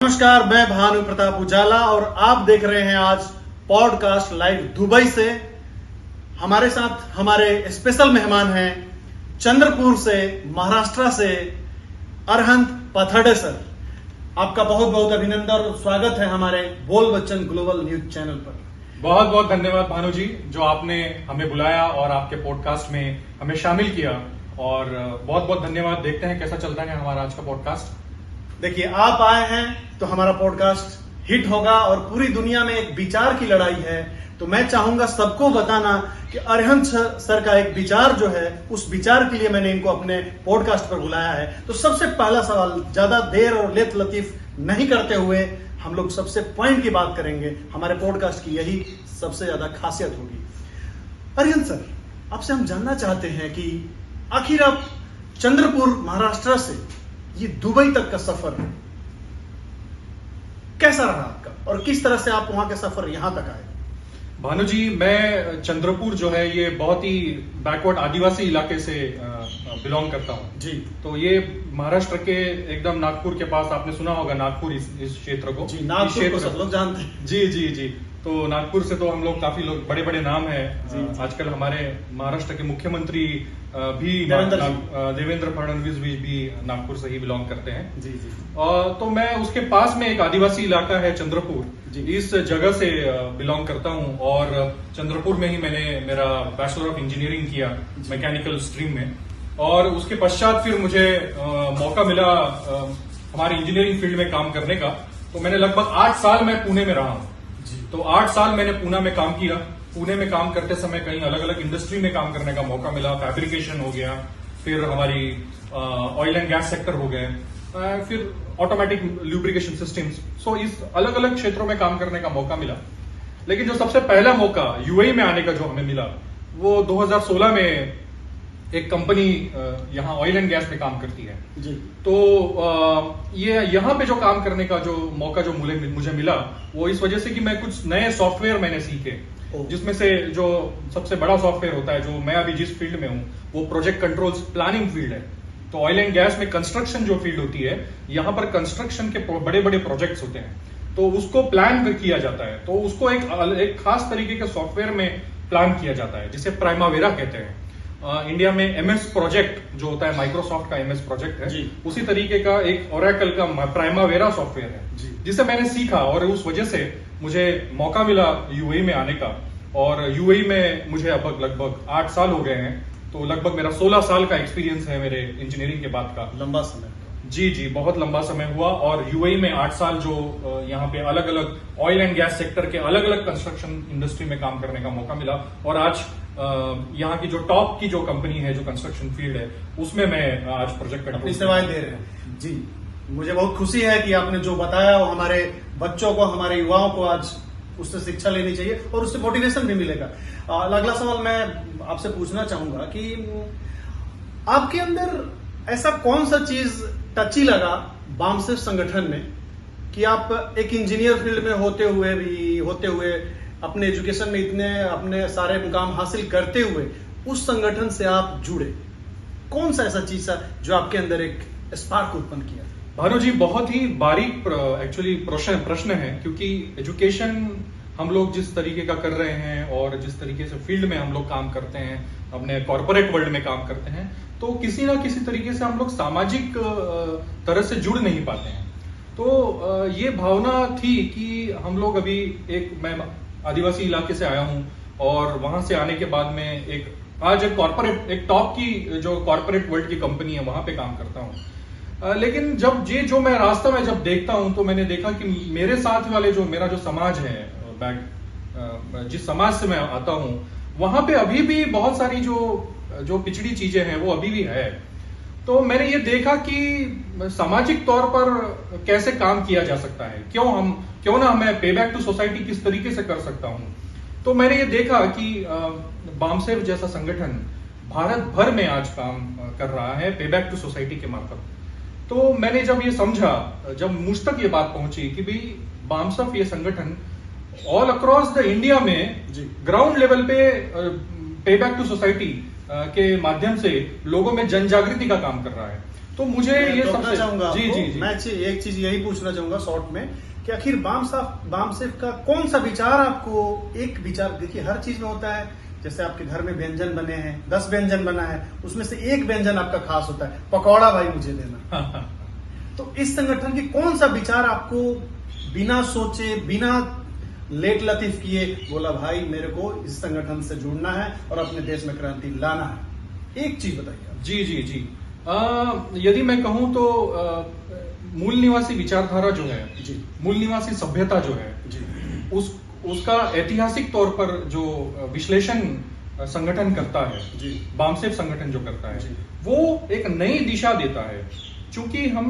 नमस्कार, मैं भानु प्रताप उजाला और आप देख रहे हैं आज पॉडकास्ट लाइव दुबई से। हमारे साथ हमारे स्पेशल मेहमान हैं चंद्रपुर से, महाराष्ट्र से अरहंत पथड़े सर। आपका बहुत बहुत अभिनंदन और स्वागत है हमारे बोल बच्चन ग्लोबल न्यूज चैनल पर। बहुत बहुत धन्यवाद भानु जी, जो आपने हमें बुलाया और आपके पॉडकास्ट में हमें शामिल किया। और बहुत बहुत धन्यवाद। देखते हैं कैसा चलता है हमारा आज का पॉडकास्ट। देखिए, आप आए हैं तो हमारा पॉडकास्ट हिट होगा और पूरी दुनिया में एक विचार की लड़ाई है। तो मैं चाहूंगा सबको बताना कि अरहंत सर का एक विचार जो है, उस विचार के लिए मैंने इनको अपने पॉडकास्ट पर बुलाया है। तो सबसे पहला सवाल, ज्यादा देर और लेत लतीफ नहीं करते हुए हम लोग सबसे पॉइंट की बात करेंगे। हमारे पॉडकास्ट की यही सबसे ज्यादा खासियत होगी। अरहंत सर, आपसे हम जानना चाहते हैं कि आखिर आप चंद्रपुर महाराष्ट्र से ये दुबई तक का सफर कैसा रहा आपका और किस तरह से आप वहां के सफर यहां तक आए? भानु जी, मैं चंद्रपुर जो है ये बहुत ही बैकवर्ड आदिवासी इलाके से बिलोंग करता हूँ जी। तो ये महाराष्ट्र के एकदम नागपुर के पास, आपने सुना होगा नागपुर, इस क्षेत्र को। जी, नागपुर को सब लोग जानते हैं। जी जी जी। तो नागपुर से तो हम लोग काफी लोग, बड़े बड़े नाम है आजकल हमारे महाराष्ट्र के मुख्यमंत्री भी देवेंद्र फडणवीस भी नागपुर से ही बिलोंग करते हैं। जी जी। तो मैं उसके पास में एक आदिवासी इलाका है चंद्रपुर, इस जगह से बिलोंग करता हूं। और चंद्रपुर में ही मैंने मेरा बैचलर ऑफ इंजीनियरिंग किया मैकेनिकल स्ट्रीम में। और उसके पश्चात फिर मुझे मौका मिला हमारे इंजीनियरिंग फील्ड में काम करने का। तो मैंने लगभग 8 साल मैं पुणे में रहा हूं। तो 8 साल मैंने पुणे में काम किया। पुणे में काम करते समय कहीं अलग अलग इंडस्ट्री में काम करने का मौका मिला। फैब्रिकेशन हो गया, फिर हमारी ऑयल एंड गैस सेक्टर हो गए, फिर ऑटोमेटिक ल्यूब्रिकेशन सिस्टम्स। सो इस अलग अलग क्षेत्रों में काम करने का मौका मिला। लेकिन जो सबसे पहला मौका यूएई में आने का जो हमें मिला, वो 2016 में एक कंपनी यहाँ ऑयल एंड गैस में काम करती है जी। तो ये यहाँ पे जो काम करने का जो मौका जो मुझे मिला, वो इस वजह से कि मैं कुछ नए सॉफ्टवेयर मैंने सीखे, जिसमें से जो सबसे बड़ा सॉफ्टवेयर होता है, जो मैं अभी जिस फील्ड में हूँ, वो प्रोजेक्ट कंट्रोल्स प्लानिंग फील्ड है। तो ऑयल एंड गैस में कंस्ट्रक्शन जो फील्ड होती है, यहाँ पर कंस्ट्रक्शन के बड़े बड़े प्रोजेक्ट्स होते हैं, तो उसको प्लान किया जाता है। तो उसको एक खास तरीके के सॉफ्टवेयर में प्लान किया जाता है, जिसे प्राइमावेरा कहते हैं। इंडिया में एमएस प्रोजेक्ट जो होता है, माइक्रोसॉफ्ट का एमएस प्रोजेक्ट है, उसी तरीके का एक ओरेकल का प्राइमावेरा सॉफ्टवेयर है, जिसे मैंने सीखा। और उस वजह से मुझे मौका मिला यूएई में आने का। और यूएई में मुझे अब लगभग 8 साल हो गए हैं। तो लगभग मेरा 16 साल का एक्सपीरियंस है मेरे इंजीनियरिंग के बाद का। लंबा समय। जी जी, बहुत लंबा समय हुआ। और यूएई में 8 साल जो यहाँ पे अलग अलग ऑयल एंड गैस सेक्टर के अलग अलग कंस्ट्रक्शन इंडस्ट्री में काम करने का मौका मिला। और आज यहाँ की जो टॉप की जो कंपनी है, जो कंस्ट्रक्शन फील्ड है, उसमें मैं आज प्रोजेक्ट अपनी सेवाएं दे रहे हैं। जी, मुझे बहुत खुशी है कि आपने जो बताया वो हमारे बच्चों को, हमारे युवाओं को आज उससे शिक्षा लेनी चाहिए और उससे मोटिवेशन भी मिलेगा। अगला सवाल मैं आपसे पूछना चाहूंगा कि आपके अंदर ऐसा कौन सा चीज टची लगा बामसेफ संगठन में कि आप एक इंजीनियर फील्ड में होते हुए अपने एजुकेशन में इतने अपने सारे मुकाम हासिल करते हुए उस संगठन से आप जुड़े? कौन सा ऐसा चीज था जो आपके अंदर एक स्पार्क उत्पन्न किया? भानु जी, बहुत ही बारीक एक्चुअली प्रश्न है, क्योंकि एजुकेशन हम लोग जिस तरीके का कर रहे हैं और जिस तरीके से फील्ड में हम लोग काम करते हैं, अपने कॉर्पोरेट वर्ल्ड में काम करते हैं, तो किसी ना किसी तरीके से हम लोग सामाजिक तरह से जुड़ नहीं पाते हैं। तो ये भावना थी कि हम लोग अभी मैं आदिवासी इलाके से आया हूं और वहां से आने के बाद में आज एक टॉप की जो कॉर्पोरेट वर्ल्ड की कंपनी है, वहां पे काम करता हूं। लेकिन जब जो मैं रास्ता में जब देखता हूं, तो मैंने देखा कि मेरे साथ वाले मेरा जो समाज है, जिस समाज से मैं आता हूं, वहां पे अभी भी बहुत सारी जो पिछड़ी चीजें हैं वो अभी भी है। तो मैंने ये देखा कि सामाजिक तौर पर कैसे काम किया जा सकता है, क्यों ना मैं पे बैक टू सोसाइटी किस तरीके से कर सकता हूं। तो मैंने ये देखा कि बामसेफ जैसा संगठन भारत भर में आज काम कर रहा है पे बैक टू सोसाइटी के मार्फत। तो मैंने जब ये समझा, जब मुझ तक ये बात पहुंची कि भाई बामसेफ ये संगठन ऑल अक्रॉस द इंडिया में ग्राउंड लेवल पे बैक टू सोसाइटी के माध्यम से लोगों में जन जागृति का काम कर रहा है, तो मुझे ये सबसे चाहूंगा जी जी जी मैं एक चीज यही पूछना चाहूंगा शॉर्ट में कि आखिर बामसेफ का कौन सा विचार आपको, एक विचार देखिए हर चीज में होता है, जैसे आपके घर में व्यंजन बने हैं, 10 व्यंजन बना है, उसमें से एक व्यंजन आपका खास होता है, पकौड़ा भाई मुझे देना। तो इस संगठन की कौन सा विचार आपको बिना सोचे, बिना लेट लतीफ किए बोला भाई मेरे को इस संगठन से जुड़ना है और अपने देश में क्रांति लाना है? एक चीज बताइए। जी जी जी यदि मैं कहूं तो मूल निवासी विचारधारा जो है जी, मूल निवासी सभ्यता जो है जी, उसका ऐतिहासिक तौर पर जो विश्लेषण संगठन करता है, जी, बामसेफ संगठन जो करता है जी, वो एक नई दिशा देता है। क्योंकि हम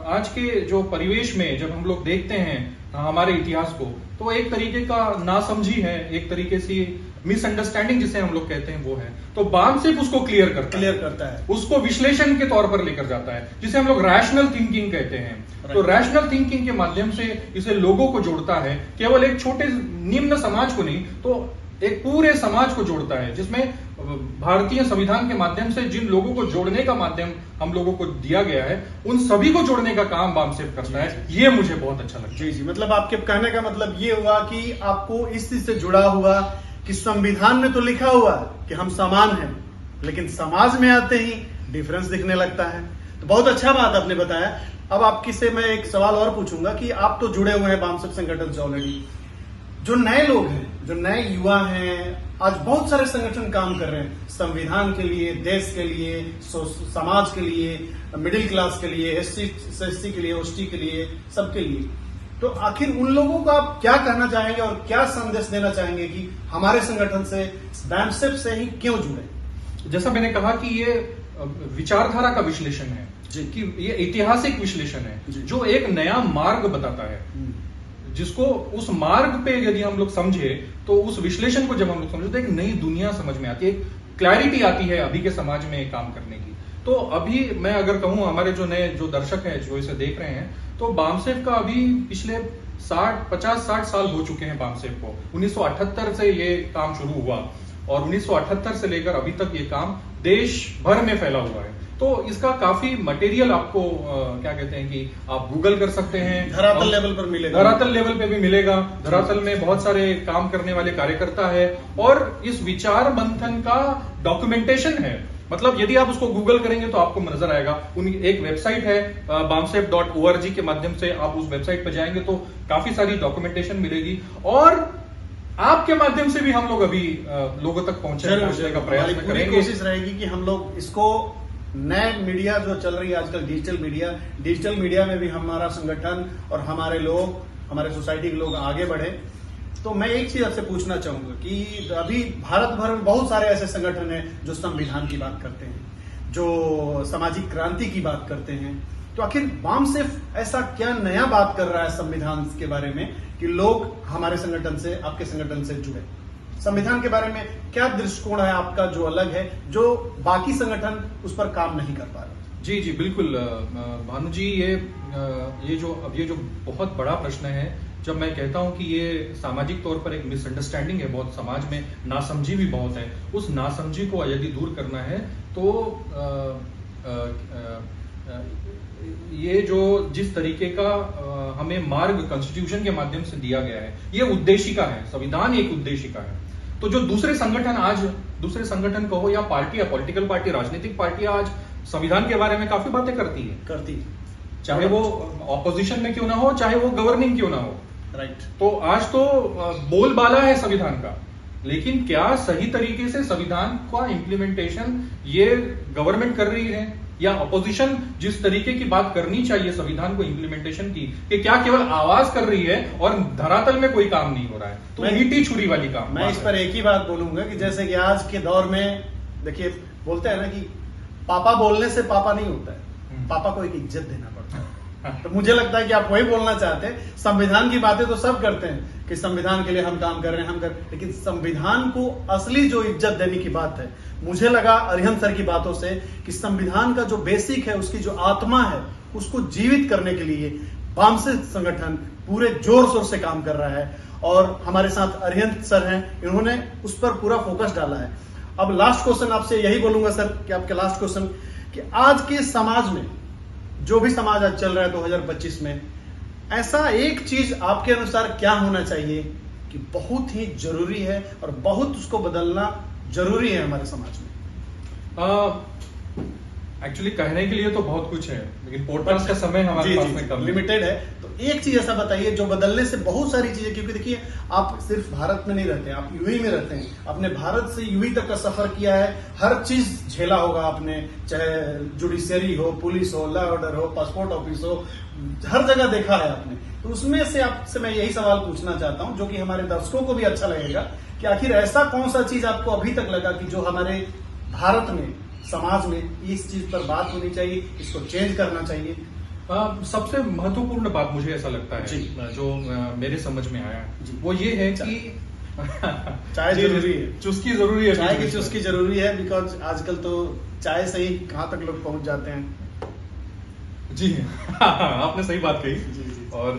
आज के जो परिवेश में जब हम लोग देखते हैं हमारे इतिहास को, तो एक तरीके का नासमझी है, एक तरीके से मिसअंडरस्टैंडिंग जिसे हम लोग कहते हैं वो है। तो बामसेफ उसको क्लियर करता है, उसको विश्लेषण के तौर पर लेकर जाता है, जिसे हम लोग रैशनल थिंकिंग कहते हैं। तो रैशनल थिंकिंग के माध्यम से इसे लोगों को जोड़ता है, केवल एक छोटे निम्न समाज को नहीं तो एक पूरे समाज को जोड़ता है, जिसमें भारतीय संविधान के माध्यम से जिन लोगों को जोड़ने का माध्यम हम लोगों को दिया गया है, उन सभी को जोड़ने का काम बामसेफ करता है। ये मुझे बहुत अच्छा लगता है। जी जी, मतलब आपके कहने का मतलब ये हुआ कि आपको इस चीज से जुड़ा हुआ कि संविधान में तो लिखा हुआ कि हम समान हैं, लेकिन समाज में आते ही डिफरेंस दिखने लगता है। तो बहुत अच्छा बात आपने बताया। अब आपकी से मैं एक सवाल और पूछूंगा कि आप तो जुड़े हुए हैं बामसेफ संगठन से ऑलरेडी, जो नए लोग हैं, जो नए युवा हैं, आज बहुत सारे संगठन काम कर रहे हैं संविधान के लिए, देश के लिए, समाज के लिए, मिडिल क्लास के लिए, एससी के लिए, ओएसटी के लिए, सबके लिए। तो आखिर उन लोगों को आप क्या कहना चाहेंगे और क्या संदेश देना चाहेंगे कि हमारे संगठन से, बामसेफ से ही क्यों जुड़े? जैसा मैंने कहा कि ये विचारधारा का विश्लेषण है जी, कि ये ऐतिहासिक विश्लेषण है जो एक नया मार्ग बताता है, जिसको उस मार्ग पे यदि हम लोग समझे तो उस विश्लेषण को जब हम लोग समझे तो एक नई दुनिया समझ में आती है, क्लैरिटी आती है अभी के समाज में काम करने की। तो अभी मैं अगर कहूं हमारे जो दर्शक हैं जो इसे देख रहे हैं, तो बामसेफ का अभी पिछले 50-60 साल हो चुके हैं बामसेफ को। 1978 से ये काम शुरू हुआ और 1978 से लेकर अभी तक ये काम देश भर में फैला हुआ है। तो इसका काफी मटेरियल आपको क्या कहते हैं कि आप गूगल कर सकते हैं, धरातल लेवल पर मिलेगा, धरातल लेवल पे भी मिलेगा। धरातल में बहुत सारे काम करने वाले कार्यकर्ता है और इस विचार मंथन का डॉक्यूमेंटेशन है। मतलब यदि आप उसको गूगल करेंगे तो आपको नजर आएगा। उनकी एक वेबसाइट है bamsef.org के माध्यम से आप उस वेबसाइट पर जाएंगे तो काफी सारी डॉक्यूमेंटेशन मिलेगी और आपके माध्यम से भी हम लोग अभी लोगों तक पहुंचने का प्रयास करेंगे। कोशिश रहेगी कि हम लोग इसको नए मीडिया जो चल रही है आजकल, डिजिटल मीडिया में भी हमारा संगठन और हमारे लोग, हमारे सोसाइटी के लोग आगे बढ़े। तो मैं एक चीज आपसे पूछना चाहूंगा कि अभी भारत भर में बहुत सारे ऐसे संगठन हैं जो संविधान की बात करते हैं, जो सामाजिक क्रांति की बात करते हैं। तो आखिर बामसेफ ऐसा क्या नया बात कर रहा है संविधान के बारे में कि लोग हमारे संगठन से, आपके संगठन से जुड़े? संविधान के बारे में क्या दृष्टिकोण है आपका जो अलग है, जो बाकी संगठन उस पर काम नहीं कर पा रहे? जी जी बिल्कुल भानु जी, ये जो बहुत बड़ा प्रश्न है। जब मैं कहता हूं कि ये सामाजिक तौर पर एक मिसअंडरस्टैंडिंग है, बहुत समाज में नासमझी भी बहुत है, उस नासमझी को यदि दूर करना है तो ये जो जिस तरीके का हमें मार्ग कॉन्स्टिट्यूशन के माध्यम से दिया गया है, ये उद्देशिका है, संविधान एक उद्देशिका है। तो जो दूसरे संगठन कहो या पार्टी या पॉलिटिकल पार्टी, राजनीतिक पार्टी आज संविधान के बारे में काफी बातें करती है, चाहे वो ऑपोजिशन में क्यों ना हो, चाहे वो गवर्निंग क्यों ना हो। राइट। तो आज तो बोलबाला है संविधान का, लेकिन क्या सही तरीके से संविधान का इम्प्लीमेंटेशन ये गवर्नमेंट कर रही है, या अपोजिशन जिस तरीके की बात करनी चाहिए संविधान को इम्प्लीमेंटेशन की, कि क्या केवल आवाज कर रही है और धरातल में कोई काम नहीं हो रहा है? तो ईटी छुरी वाली काम। मैं इस पर एक ही बात बोलूंगा कि जैसे कि आज के दौर में देखिए, बोलते हैं ना कि पापा बोलने से पापा नहीं होता है, पापा को एक इज्जत देना पड़ता है। तो मुझे लगता है कि आप वही बोलना चाहते हैं। संविधान की बातें तो सब करते हैं कि संविधान के लिए हम काम कर रहे हैं, लेकिन संविधान को असली जो इज्जत देने की बात है, मुझे लगा अरिहंत सर की बातों से कि संविधान का जो बेसिक है, उसकी जो आत्मा है, उसको जीवित करने के लिए बामसेफ संगठन पूरे जोर शोर से काम कर रहा है। और हमारे साथ अरिहंत सर हैं, इन्होंने उस पर पूरा फोकस डाला है। अब लास्ट क्वेश्चन आपसे यही बोलूंगा सर कि आपके लास्ट क्वेश्चन कि आज के समाज में जो भी समाज आज चल रहा है 2025 में, ऐसा एक चीज आपके अनुसार क्या होना चाहिए कि बहुत ही जरूरी है और बहुत उसको बदलना जरूरी है हमारे समाज में? एक्चुअली कहने के लिए तो बहुत कुछ है, लेकिन पॉडकास्ट का समय हमारे पास में कम लिमिटेड है। तो एक चीज ऐसा बताइए जो बदलने से बहुत सारी चीजें, क्योंकि देखिए आप सिर्फ भारत में नहीं रहते हैं, आप यूएई में रहते हैं, आपने भारत से यूएई तक का सफर किया है, हर चीज झेला होगा आपने, चाहे जुडिशियरी हो, पुलिस हो, लॉ ऑर्डर हो, पासपोर्ट ऑफिस हो, हर जगह देखा है आपने। तो उसमें से आपसे मैं यही सवाल पूछना चाहता हूं, जो कि हमारे दर्शकों को भी अच्छा लगेगा, कि आखिर ऐसा कौन सा चीज आपको अभी तक लगा कि जो हमारे भारत में, समाज में इस चीज पर बात होनी चाहिए, इसको चेंज करना चाहिए? सबसे महत्वपूर्ण बात मुझे ऐसा लगता है जो मेरे समझ में आया, वो ये है कि चाय जरूरी है, चुस्की जरूरी है, चाय की चुस्की जरूरी है, बिकॉज आजकल तो चाय से ही कहां तक लोग पहुंच जाते हैं। जी आपने सही बात कही। जी। और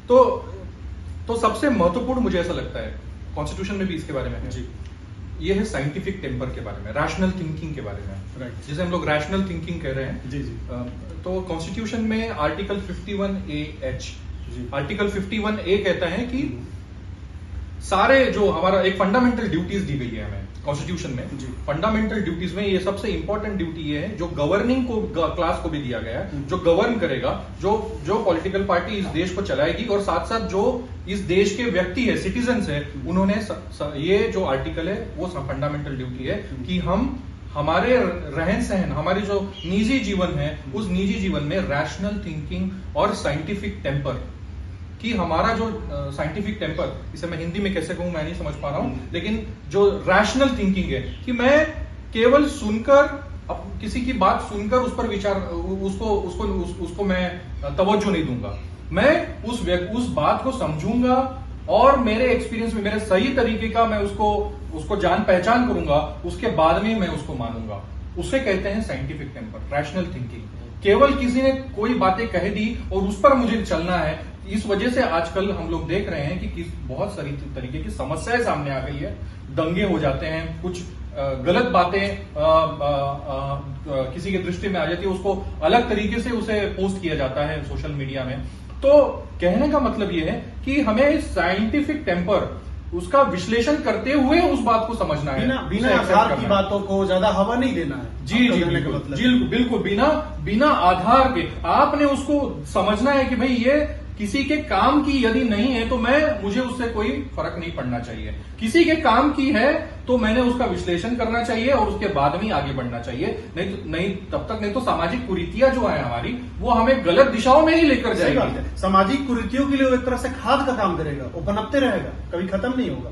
तो सबसे महत्वपूर्ण मुझे ऐसा लगता है, कॉन्स्टिट्यूशन में भी इसके बारे में है जी, ये है साइंटिफिक टेम्पर के बारे में, रैशनल थिंकिंग के बारे में, राइट, जिसे हम लोग रैशनल थिंकिंग कह रहे हैं। जी जी तो कॉन्स्टिट्यूशन में आर्टिकल 51A(H), जी, आर्टिकल 51A कहता है कि सारे जो हमारा एक फंडामेंटल ड्यूटीज दी गई है हमें कॉन्स्टिट्यूशन में, जी। फंडामेंटल ड्यूटीज में ये सबसे इंपॉर्टेंट ड्यूटी ये है, जो गवर्निंग को क्लास को भी दिया गया है, जो गवर्न करेगा, जो पॉलिटिकल पार्टी इस देश को चलाएगी, और साथ साथ जो इस देश के व्यक्ति है, सिटीजन्स है, उन्होंने ये जो आर्टिकल है वो फंडामेंटल ड्यूटी है कि हम हमारे रहन सहन, हमारी जो निजी जीवन है, उस निजी जीवन में रैशनल थिंकिंग और साइंटिफिक टेम्पर, कि हमारा जो साइंटिफिक टेम्पर, इसे मैं हिंदी में कैसे कहूं मैं नहीं समझ पा रहा हूं, लेकिन जो रैशनल थिंकिंग है कि मैं केवल सुनकर, किसी की बात सुनकर उस पर विचार, उसको मैं तवज्जो नहीं दूंगा, मैं उस बात को समझूंगा और मेरे एक्सपीरियंस में, मेरे सही तरीके का मैं उसको जान पहचान करूंगा, उसके बाद में मैं उसको मानूंगा। उसे कहते हैं साइंटिफिक टेम्पर, रैशनल थिंकिंग। केवल किसी ने कोई बातें कह दी और उस पर मुझे चलना है, इस वजह से आजकल हम लोग देख रहे हैं कि बहुत सारी तरीके की समस्याएं सामने आ गई है, दंगे हो जाते हैं, कुछ गलत बातें किसी की दृष्टि में आ जाती है, उसको अलग तरीके से उसे पोस्ट किया जाता है सोशल मीडिया में। तो कहने का मतलब यह है कि हमें साइंटिफिक टेम्पर, उसका विश्लेषण करते हुए उस बात को समझना है, बिना आधार की बातों को ज्यादा हवा नहीं देना है। जी बिल्कुल, बिना आधार के आपने उसको समझना है कि भाई ये किसी के काम की यदि नहीं है तो मुझे उससे कोई फर्क नहीं पड़ना चाहिए, किसी के काम की है तो मैंने उसका विश्लेषण करना चाहिए और उसके बाद में आगे बढ़ना चाहिए, तब तक नहीं तो सामाजिक कुरीतियां जो है हमारी, वो हमें गलत दिशाओं में ही लेकर जाएगी। सामाजिक कुरीतियों के लिए वो एक तरह से खाद का काम करेगा, वो पनपते रहेगा, कभी खत्म नहीं होगा।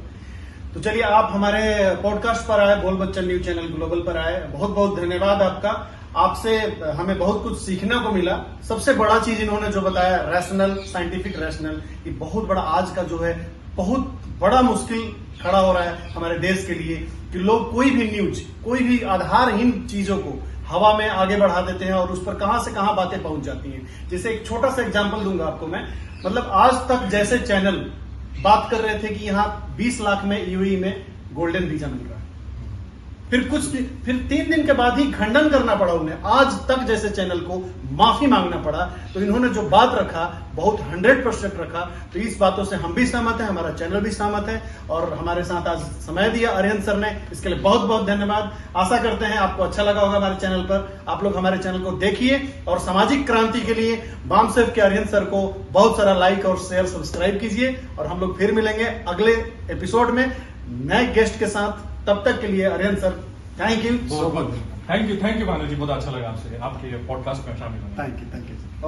तो चलिए, आप हमारे पॉडकास्ट पर आए, बोल बच्चन न्यूज चैनल ग्लोबल पर आए, बहुत बहुत धन्यवाद आपका। आपसे हमें बहुत कुछ सीखने को मिला। सबसे बड़ा चीज इन्होंने जो बताया, रैशनल, साइंटिफिक रैशनल, ये बहुत बड़ा आज का जो है बहुत बड़ा मुश्किल खड़ा हो रहा है हमारे देश के लिए, कि लोग कोई भी न्यूज, कोई भी आधारहीन चीजों को हवा में आगे बढ़ा देते हैं और उस पर कहां से कहां बातें पहुंच जाती हैं। जैसे एक छोटा सा एग्जांपल दूंगा आपको मैं, मतलब आज तक जैसे चैनल बात कर रहे थे कि यहाँ 20 लाख में यूएई में गोल्डन वीजा मिल रहा है, फिर 3 दिन के बाद ही खंडन करना पड़ा उन्हें, आज तक जैसे चैनल को माफी मांगना पड़ा। तो इन्होंने जो बात रखा, बहुत 100% रखा। तो इस बातों से हम भी सहमत हैं, हमारा चैनल भी सहमत है, और हमारे साथ आज समय दिया अरिहंत सर ने, इसके लिए बहुत बहुत धन्यवाद। आशा करते हैं आपको अच्छा लगा होगा हमारे चैनल पर। आप लोग हमारे चैनल को देखिए और सामाजिक क्रांति के लिए बामसेफ के अरिहंत सर को बहुत सारा लाइक और शेयर, सब्सक्राइब कीजिए, और हम लोग फिर मिलेंगे अगले एपिसोड में नए गेस्ट के साथ। तब तक के लिए Arihant sir, thank you. Thank you Bhanu ji, बहुत अच्छा लगा आपसे आपके पॉडकास्ट में शामिल होने। Thank you.